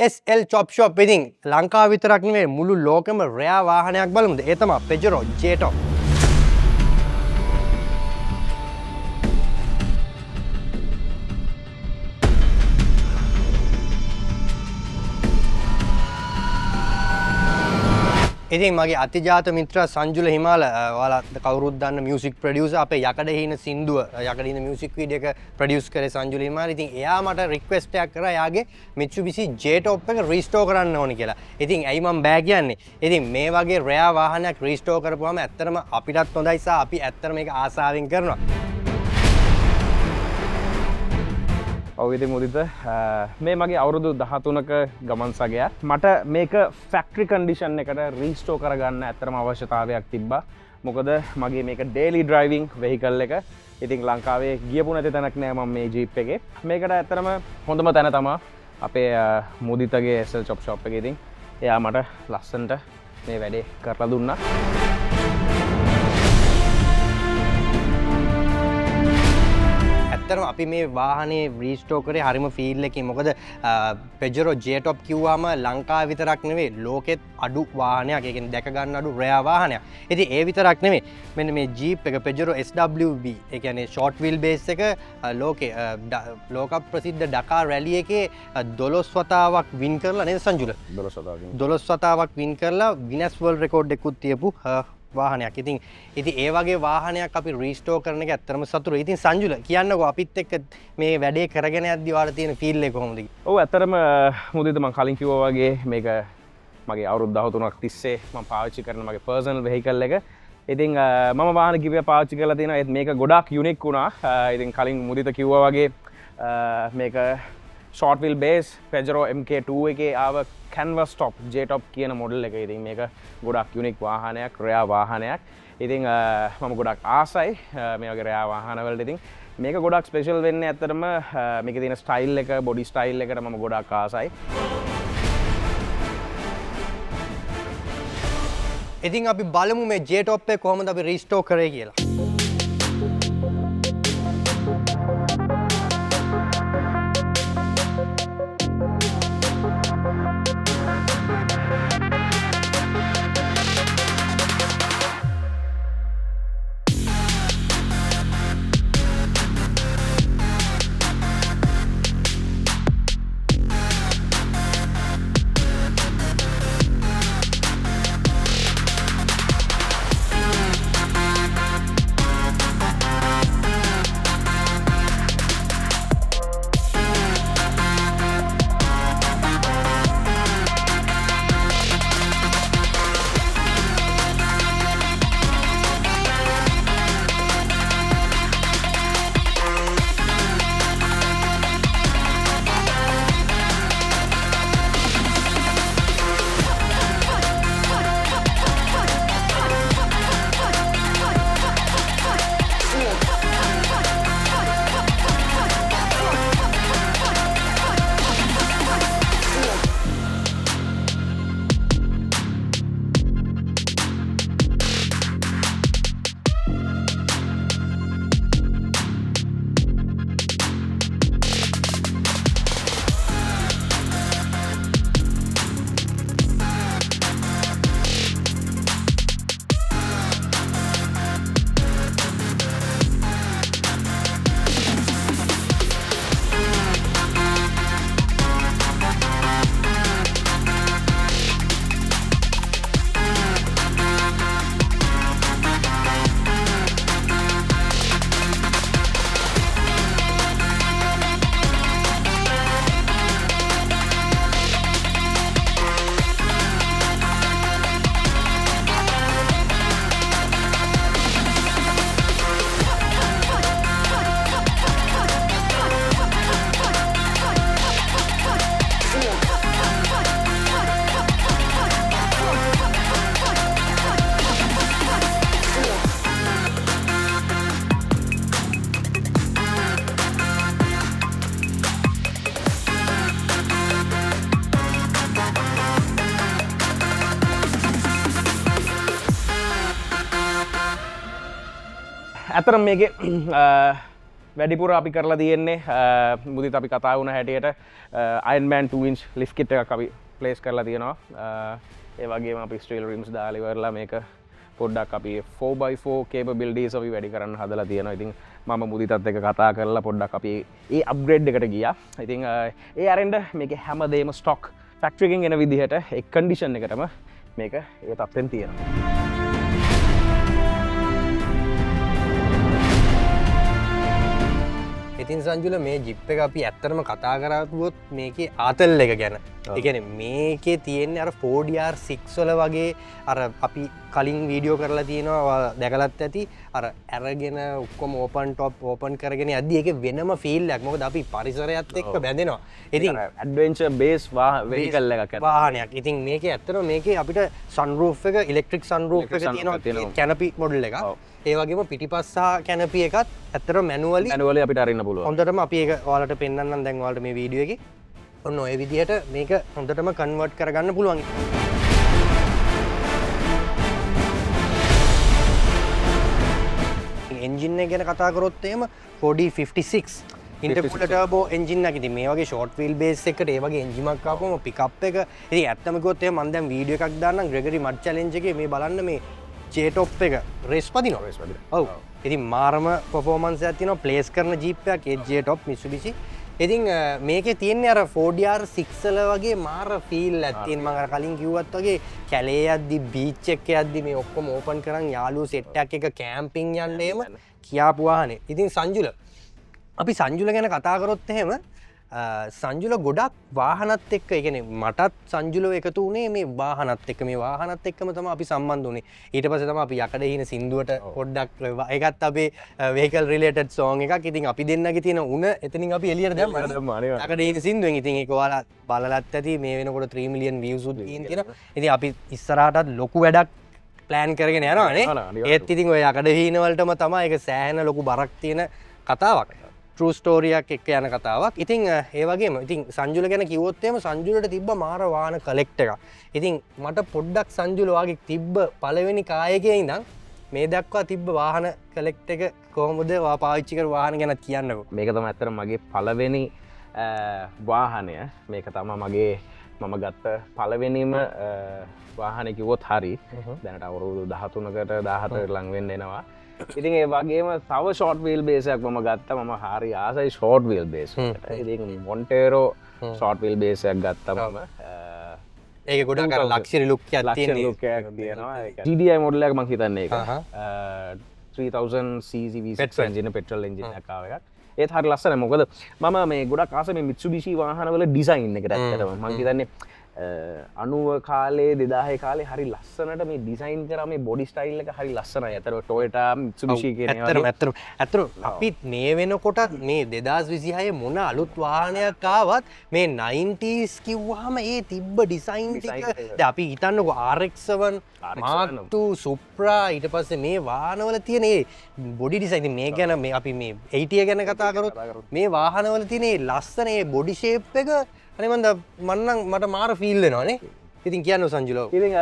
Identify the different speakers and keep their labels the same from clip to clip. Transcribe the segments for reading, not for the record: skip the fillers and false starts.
Speaker 1: SL Chop Shop ඉතින් ලංකාව විතරක් නෙමෙයි මුළු ලෝකෙම රෙයා වාහනයක් බලමුද? ඒ තමයි Peugeot J-Top. ඉතින් මගේ අතිජාත මිත්‍ර සංජුල හිමාල ඔයාලා කවුරුත් දන්න මියුසික් ප්‍රොඩියුසර් අපේ යකඩ හින සින්දුව යකඩ හින මියුසික් වීඩියෝ එක ප්‍රොඩියුස් කරේ සංජුල හිමාල. ඉතින් එයා මට රික්වෙස්ට් එකක් කරා එයාගේ Mitsubishi J-Top එක රීස්ටෝර් කරන්න ඕනි කියලා. ඉතින් ඇයි මම බෑ කියන්නේ? ඉතින් මේ වගේ රෙයා වාහනයක් රීස්ටෝර් කරපුවාම ඇත්තටම අපිටත් හොඳයි සහ අපි ඇත්තටම මේක ආසාවෙන් කරනවා.
Speaker 2: ඔව් මුදිත මේ මගේ අවුරුදු 13ක ගමන් සගයක්. මට මේක ෆැක්ටරි කන්ඩිෂන් එකට රීස්ටෝර් කරගන්න ඇත්තටම අවශ්‍යතාවයක් තිබ්බා. මොකද මගේ මේක ඩේලි ඩ්‍රයිවිං වෙහිකල් එක. ඉතින් ලංකාවේ ගියපු නැති තැනක් නෑ මම මේ ජීප් එකේ. මේකට ඇත්තටම හොඳම තැන තමයි අපේ මුදිතගේ SL Chop Shop එකේ. ඉතින් එයා මට ලස්සනට මේ වැඩේ කරලා දුන්නා.
Speaker 1: ඇත්තටම අපි මේ වාහනේ රීස්ටෝර් කරේ හරිම ෆීල් එකකින්. මොකද Peugeot J-Top කිව්වම ලංකාව විතරක් නෙවෙයි ලෝකෙත් අඩු වාහනයක්. ඒ කියන්නේ දැක ගන්න අඩු රෙයා වාහනයක්. ඉතින් ඒ විතරක් නෙවෙයි මෙන්න මේ Jeep එක Peugeot SWB ඒ කියන්නේ short wheel base එක ලෝකේ ලෝක ප්‍රසිද්ධ ඩකා රැලි එකේ 12 වතාවක් වින් කරලා නේද සංජුල? 12 වතාවක් වින් කරලා Guinness World Record එකකුත් තියපු වාහනයක්. ඉතින් ඒ වගේ වාහනයක් අපි රීස්ටෝර් කරන එක ඇත්තටම සතුටුයි. ඉතින් සංජුල කියන්නකෝ අපිත් එක්ක මේ වැඩේ කරගෙන යද්දි ඔයාලා තියෙන ෆීල් එක කොහොමද?
Speaker 2: ඔව් ඇත්තටම මුදිත මම කලින් කිව්වා වගේ මේක මගේ අවුරුදු 13ක් තිස්සේ මම පාවිච්චි කරන මගේ පර්සනල් වෙහිකල් එක. ඉතින් මම වාහන කිව්වා පාවිච්චි කරලා තියෙනවා. ඒත් මේක ගොඩාක් යුනික් වුණා. ඉතින් කලින් මුදිත කිව්වා වගේ මේක short wheel base Peugeot MK2 එකේ ආව canvas top J-Top කියන මොඩල් එක. ඉතින් මේක ගොඩක් යුනික් වාහනයක්, රෙයා වාහනයක්. ඉතින් මම ගොඩක් ආසයි මේ වගේ රෙයා වාහන වලට. ඉතින් මේක ගොඩක් ස්පෙෂල් වෙන්නේ ඇත්තටම මේකේ තියෙන ස්ටයිල් එක, බොඩි ස්ටයිල් එකට මම ගොඩක් ආසයි.
Speaker 1: ඉතින් අපි බලමු මේ J-Top එක කොහොමද අපි රීස්ටෝර් කරේ කියලා.
Speaker 2: ඇතරම් මේක වැඩිපුර අපි කරලා තියෙන්නේ මුදිත අපි කතා වුණ හැටියට අයින්මෑන් 2 ඉන්ච් ලිෆ්ට් කිට් එකක් අපි ප්ලේස් කරලා තියෙනවා. ඒ වගේම අපි ස්ටීල් රිම්ස් දාලා ඉවරලා මේක පොඩ්ඩක් අපි 4x4 capabilities අපි වැඩි කරන්න හදලා තියෙනවා. ඉතින් මම මුදිතත් එක්ක කතා කරලා පොඩ්ඩක් අපි ඒ අප්ග්‍රේඩ් එකට ගියා. ඉතින් ඒ අරෙන්ඩ මේකේ හැමදේම ස්ටොක් ෆැක්ටරි එකෙන් එන විදිහට එක් කන්ඩිෂන් එකටම මේක ඒ තත්ත්වෙන් තියෙනවා.
Speaker 1: ඉතින් සංජුල මේ ජිප් එක අපි ඇත්තරම කතා කරතුවොත් මේකේ ආතල් එක ගැන. එකන මේකේ තියෙන්නේ අර 4DR6 වල වගේ අර අපි කලින් වීඩියෝ කරලා තියෙනවා දැකලත් ඇති අර ඇරගෙන ඔක්කොම ඕපන් ටොප් ඕපන් කරගෙන යද්දි ඒකේ වෙනම ෆීල් එකක්. මොකද අපි පරිසරයත් එක්ක බැඳෙනවා. ඉතින්
Speaker 2: ඇඩ්වෙන්චර් බේස් වෙහිකල් එකක්
Speaker 1: වාහනයක්. ඉතින් මේකේ ඇත්තටම මේකේ අපිට සන්රූෆ් එක ඉලෙක්ට්‍රික් සන්රූෆ් එක තියෙනවා කැනපි මොඩල් එකක්. ඒ වගේම පිටිපස්ස සහ කැනපි එකත් ඇත්තටම මැනුවලි
Speaker 2: අපිට අරින්න පුළුවන්.
Speaker 1: හොඳටම අපි ඒක ඔයාලට පෙන්නන්නම් දැන් ඔයාලට මේ වීඩියෝ එකේ. ඔන්න ඔය විදිහට මේක හොඳටම කන්වර්ට් කරගන්න පුළුවන්. එන්ජින් එක ගැන කතා කරොත් එහෙම 4D56 ඉන්ටර්කූලර් ටර්බෝ එන්ජින් එකක්. ඉතින් මේ වගේ ෂෝට් වීල් බේස් එකකට ඒ වගේ එන්ජින් එකක් ආපුවම පිකප් එක ඉතින් ඇත්තම කිව්වොත් එහෙම මම දැන් වීඩියෝ එකක් දාන්නම් ග්‍රෙගරි මඩ් චැලෙන්ජ් එකේ මේ බලන්න මේ J-top එක රේස් පදිනවා. ඔව්. ඉතින් මාරම පර්ෆෝමන්ස් එකක් තියෙනවා ප්ලේස් කරන ජීප් එකක් ඒ J-top Mitsubishi. ඉතින් මේකේ තියෙන්නේ අර 4DR6 වල වගේ මාර ෆීල් එකක් තියෙන. මම අර කලින් කිව්වත් වගේ කැලේ යද්දි බීච් එකේ යද්දි මේ ඔක්කොම ඕපන් කරන් යාළුවෝ සෙට් එකක් එක කැම්පින් යන්න එහෙම කියාපු වාහනේ. ඉතින් සංජුල අපි සංජුල ගැන කතා කරොත් එහෙම සංජුල ගොඩක් වාහනත් එක්ක ඒ කියන්නේ මටත් සංජුලව එකතු වුණේ මේ වාහනත් එක්ක. මේ වාහනත් එක්කම තමයි අපි සම්බන්ධ වුණේ. ඊට පස්සේ තමයි අපි යකඩ හින සින්දුවට පොඩ්ඩක් ඒකත් අපේ vehicle related song එකක්. ඉතින් අපි දෙන්නගේ තියෙන උණ එතනින් අපි එළියට දැම්මා. යකඩ හින සින්දුවෙන්. ඉතින් ඒක ඔයාලා බලලත් ඇති මේ වෙනකොට 3 million views උත් තියෙනවා. ඉතින් අපි ඉස්සරහටත් ලොකු වැඩක් ප්ලෑන් කරගෙන යනවා නේ. ඒත් ඉතින් ඔය යකඩ හින වලටම තමයි ඒක සෑහෙන ලොකු බරක් තියෙන කතාවක්. true story එකක් එක්ක යන කතාවක්. ඉතින් ඒ වගේම ඉතින් සංජුල ගැන කිව්වොත් එහෙම සංජුලට තිබ්බ මාර වාහන කලෙක්ට් එකක්. ඉතින් මට පොඩ්ඩක් සංජුල වාගේ තිබ්බ පළවෙනි කායකයේ ඉඳන් මේ දක්වා තිබ්බ වාහන කලෙක්ට් එක කොහොමද වා පාවිච්චි කර වාහන ගැන කියන්නකෝ.
Speaker 2: මේක තමයි ඇත්තටම මගේ පළවෙනි වාහනය. මේක තමයි මගේ මම ගත්ත පළවෙනිම වාහනේ කිව්වොත් හරි. දැනට අවුරුදු 13කට 14කට ලඟ වෙන්න එනවා. ඉතින් ඒ වගේම තව ෂෝට් වීල් බේස් එකක් මම ගත්තා. මම හරි ආසයි ෂෝට් වීල් බේස් එකට. ඉතින් මොන්ටේරෝ ෂෝට් වීල් බේස් එකක් ගත්තා මම.
Speaker 1: ඒක ගොඩක් අර ලක්ෂරි ලුක් එකක් තියෙන
Speaker 2: ලුක් එකක් තියෙනවා. GDI මොඩල් එකක් මම හිතන්නේ ඒක. 3000 cc V6 engine petrol engine එකක් ආව එකක්. ඒත් හරි ලස්සනයි. මොකද මම මේ ගොඩක් ආස මේ Mitsubishi වාහනවල ඩිසයින් එකට ඇත්තටම මම හිතන්නේ 90 කාලේ 2000 කාලේ හරි ලස්සනට මේ ඩිසයින් කරා මේ බොඩි ස්ටයිල් එක හරි ලස්සනයි. අතර Toyota Mitsubishi කියන ඒවා
Speaker 1: ඇත්තටම අපිත් මේ වෙනකොටත් මේ 2026 මොන අලුත් වාහනයක් ආවත් මේ 90s කිව්වහම ඒ තිබ්බ ඩිසයින් ටික දැන් අපි හිතන්නකෝ RX-7 Mark 2 Supra ඊට පස්සේ මේ වාහනවල තියෙන ඒ බොඩි ඩිසයින් මේ ගැන මේ අපි මේ 80 ගැන කතා කරොත් මේ වාහනවල තියෙන ඒ ලස්සන ඒ බොඩි ෂේප් එක අනේ මට මාර ෆීල් වෙනවා නේ. ඉතින් කියන්න සංජුලෝ.
Speaker 2: ඉතින්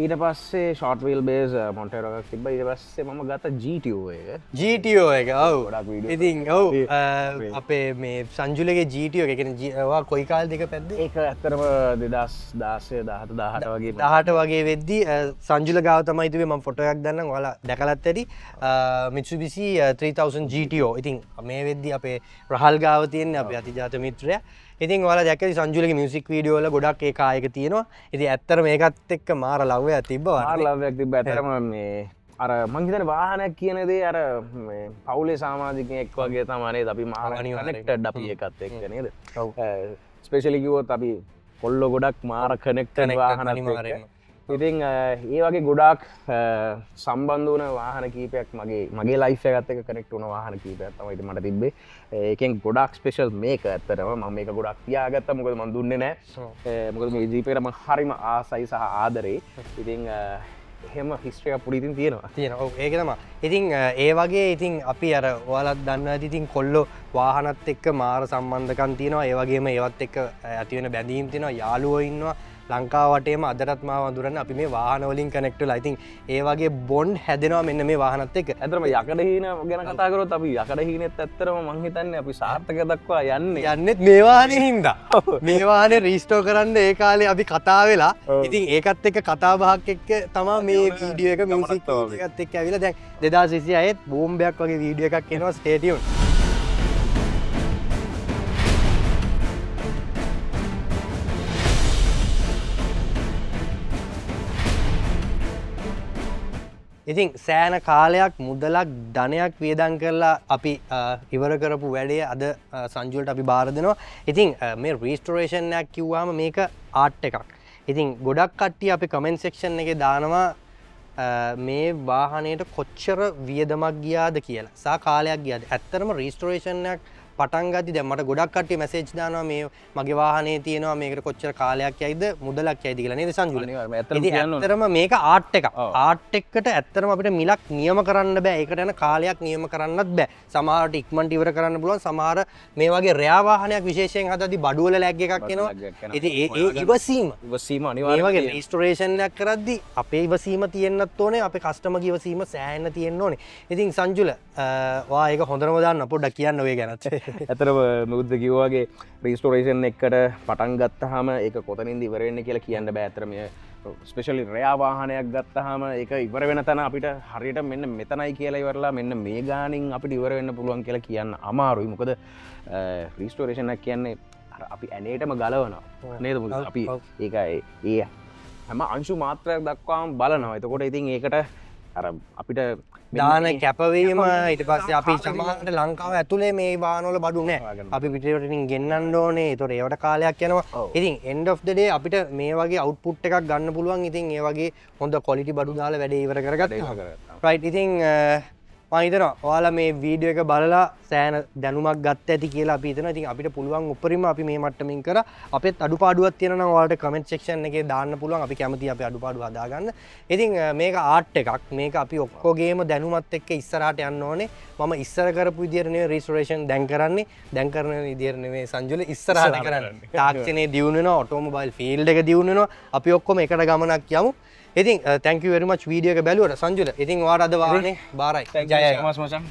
Speaker 2: ඊට පස්සේ ෂෝට් වීල් බේස් මොන්ටේරෝ එකක් තිබ්බා. ඊට පස්සේ මම ගත්ත GTO එක.
Speaker 1: GTO එක. ඔව්. ඉතින් ඔව් අපේ මේ සංජුලගේ GTO එක කියන්නේ ඔයා කොයි කාලෙද එක පැද්දේ?
Speaker 2: ඒක ඇත්තටම 2016 17 18 වගේ
Speaker 1: 18 වගේ වෙද්දි සංජුල ගාව තමයි තිබේ. මම ෆොටෝ එකක් දැන්නම් ඔයාලා දැකලත් ඇති. Mitsubishi 3000 GTO. ඉතින් මේ වෙද්දි අපේ රහල් ගාව තියෙන්නේ අපේ අතිජාත මිත්‍රයා. ඉතින් ඔයාලා දැක්කද සංජුලගේ මියුසික් වීඩියෝ වල ගොඩක් ඒ කායක තියෙනවා. ඉතින් ඇත්තට මේකත් එක්ක මාර ලව් එකක් තිබ්බා.
Speaker 2: මාර ලව් එකක් තිබ්බා. ඇත්තටම මේ අර මං හිතන්නේ වාහනයක් කියන දේ අර මේ පවුලේ සමාජිකයෙක් වගේ තමයි නේද අපි මාර කනෙක්ටඩ් අපි ඒකත් එක්ක නේද? ඔව්. ස්පෙෂලි කිව්වොත් අපි කොල්ලෝ ගොඩක් මාර කනෙක්ටඩ් වාහනත් එක්ක. ඉතින් ඒ වගේ ගොඩාක් සම්බන්ධ වුණ වාහන කීපයක් මගේ ලයිෆ් එකත් එක්ක කනෙක්ට් වුණ වාහන කීපයක් තමයි ඉතින් මට තිබ්බේ. ඒකෙන් ගොඩාක් ස්පෙෂල් මේක ඇත්තටම මම මේක ගොඩක් තියාගත්තා. මොකද මම දුන්නේ නැහැ. මොකද මේ ජීප් එකට මම හරිම ආසයි සහ ආදරේ. ඉතින් එහෙම හිස්ටරි එකක් පොඩි ඉතින් තියෙනවා.
Speaker 1: ඔව් ඒක තමයි. ඉතින් ඒ වගේ ඉතින් අපි අර ඔයාලත් දන්නවා ඇති ඉතින් කොල්ලෝ වාහනත් එක්ක මාර සම්බන්ධකම් තියෙනවා. ඒ වගේම ඒවත් එක්ක ඇති වෙන බැඳීම් තියෙනවා. යාළුවෝ ඉන්නවා. ලංකාව වටේම අදටත් මාව අඳුරන්නේ අපි මේ වාහන වලින් කනෙක්ට් වෙලා. ඉතින් ඒ වගේ බොන්ඩ් හැදෙනවා මෙන්න මේ වාහනත් එක්ක.
Speaker 2: ඇතරම යකඩ හීන ගැන කතා කරොත් අපි යකඩ හීනෙත් ඇත්තරම මං හිතන්නේ අපි සාර්ථක දක්වා යන්නේ
Speaker 1: යන්නෙත් මේ වාහනේ හින්දා. මේ වාහනේ රීස්ටෝර් කරන්න ඒ කාලේ අපි කතා වෙලා. ඉතින් ඒකත් එක්ක කතා බහක් එක්ක තමයි මේ වීඩියෝ එක මියුසික් එකත් එක්ක ඇවිල්ලා දැන් 2026 බෝම්බයක් වගේ වීඩියෝ එකක් එනවා ස්ටේ ටියුන්. ඉතින් සෑන කාලයක් මුදලක් ධනයක් වියදම් කරලා අපි ඉවර කරපු වැඩේ අද සංජුවලට අපි බාර දෙනවා. ඉතින් මේ රීස්ටෝරේෂන් එකක් කිව්වම මේක ආර්ට් එකක්. ඉතින් ගොඩක් කට්ටිය අපි කමෙන්ට් සෙක්ෂන් එකේ දානවා මේ වාහනයට කොච්චර වියදමක් ගියාද කියලා. සා කාලයක් ගියාද. ඇත්තටම රීස්ටෝරේෂන් එකක් පටන් ගත්තී දැන් මට ගොඩක් කට්ටිය මැසේජ් දානවා මේ මගේ වාහනේ තියෙනවා මේකට කොච්චර කාලයක් යයිද මුදලක් යයිද කියලා නේද සංජුල? ඇත්තටම මේක ආර්ට් එකක්. ආර්ට් එකකට ඇත්තටම අපිට මිලක් නියම කරන්න බෑ. ඒකට යන කාලයක් නියම කරන්නත් බෑ. සමහරට ඉක්මනට ඉවර කරන්න පුළුවන්. සමහර මේ වගේ රැයා වාහනයක් විශේෂයෙන් හදද්දි බඩුවල ලැග් එකක් එනවා. ඉතින් ඒ ඉවසීම
Speaker 2: අනිවාර්යයෙන්
Speaker 1: මේ වගේ රීස්ටෝරේෂන් එකක් කරද්දි අපේ ඉවසීම තියෙන්නත් ඕනේ. අපේ කස්ටමර්ගේ ඉවසීම සෑහෙන්න තියෙන්න ඕනේ. ඉතින් සංජුල වා ඒක හොඳටම දාන්න පොඩ්ඩක් කියන්න ඔය ගැනත්.
Speaker 2: ඇතරම මුද්ද කිව්වාගේ රීස්ටෝරේෂන් එකට පටන් ගත්තහම ඒක කොතනින්ද ඉවර වෙන්නේ කියලා කියන්න බෑ. ඇත්තට මේ ස්පෙෂලි රැයා වාහනයක් ගත්තහම ඒක ඉවර වෙන තැන අපිට හරියට මෙන්න මෙතනයි කියලා ඉවරලා මෙන්න මේ ගානින් අපිට ඉවර වෙන්න පුළුවන් කියලා කියන්න අමාරුයි. මොකද රීස්ටෝරේෂන් එක කියන්නේ අපි ඇනේටම ගලවනවා නේද? අපි ඒක ඒ හැම අංශු මාත්‍රයක් දක්වාම බලනවා. එතකොට ඉතින් ඒකට අර අපිට
Speaker 1: දාන කැපවීම ඊට පස්සේ අපි සමහරට ලංකාව ඇතුලේ මේ වාහනවල බඩු නැහැ. අපි පිටරටින් ගෙන්නන්න ඕනේ. ඒතකොට ඒවට කාලයක් යනවා. ඉතින් end of the day අපිට මේ වගේ output එකක් ගන්න පුළුවන්. ඉතින් ඒ වගේ හොඳ quality බඩු දාලා වැඩේ ඉවර කරගත්තා. right. ඉතින් මම හිතනවා ඔයාලා මේ වීඩියෝ එක බලලා සෑහෙන දැනුමක් ගත්ත ඇති කියලා අපි හිතනවා. ඉතින් අපිට පුළුවන් උපරිම අපි මේ මට්ටමින් කරා. අපෙත් අඩුපාඩුවක් තියෙනවා නම් ඔයාලට කමෙන්ට් සෙක්ෂන් එකේ දාන්න පුළුවන්. අපි කැමතියි අපේ අඩුපාඩු හදාගන්න. ඉතින් මේක ආර්ට් එකක්. මේක අපි ඔක්කොගේම දැනුමත් එක්ක ඉස්සරහට යන්න ඕනේ. මම ඉස්සර කරපු විදියට නෙවෙයි රීස්ටෝරේෂන් දැන් කරන්නේ. දැන් කරන විදියට නෙවෙයි සංජුල ඉස්සරහට කරන්නේ. තාක්ෂණයේ දියුණු වෙනවා, ඔටෝමොබයිල් ෆීල්ඩ් එක දියුණු වෙනවා. අපි ඔක්කොම එකට ගමනක් යමු. ඉතින් thank you very much video එක බැලුවට සංජුල. ඉතින් ඔයාලා අද වාහනේ බාරයි.
Speaker 2: ජය මචං.